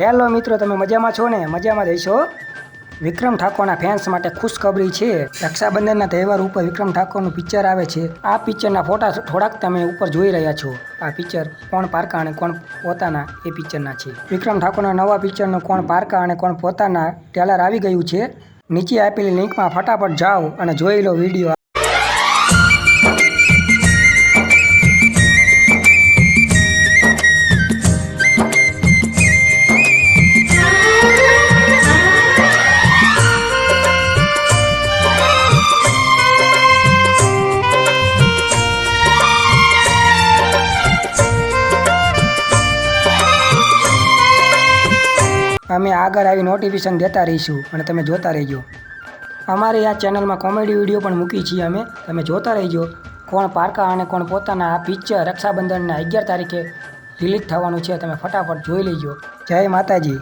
Hello મિત્રો, તમે મજામાં છો ને? મજામાં જઈશો. વિક્રમ ઠાકોરના ફેન્સ માટે ખુશખબરી છે. રક્ષાબંધનના તહેવાર ઉપર વિક્રમ ઠાકોરનું પિક્ચર આવે છે. આ પિક્ચરના ફોટા થોડાક તમે ઉપર જોઈ રહ્યા છો. આ પિક્ચર કોણ પારકા અને કોણ પોતાના એ પિક્ચરના છે. વિક્રમ ઠાકોરના નવા પિક્ચરનું કોણ પારકા અને કોણ પોતાના ટ્રેલર આવી ગયું છે. નીચે આપેલી લિંકમાં ફટાફટ જાઓ અને જોઈ લો વિડીયો. અમે આગળ આવી નોટિફિકેશન દેતા રહીશું અને તમે જોતા રહેજો. અમારી આ ચેનલમાં કોમેડી વિડીયો પણ મૂકી છીએ અમે, તમે જોતા રહેજો. કોણ પારકા અને કોણ પોતાના આ પિક્ચર રક્ષાબંધનના 11 તારીખે રિલીઝ થવાનું છે. તમે ફટાફટ જોઈ લેજો. જય માતાજી.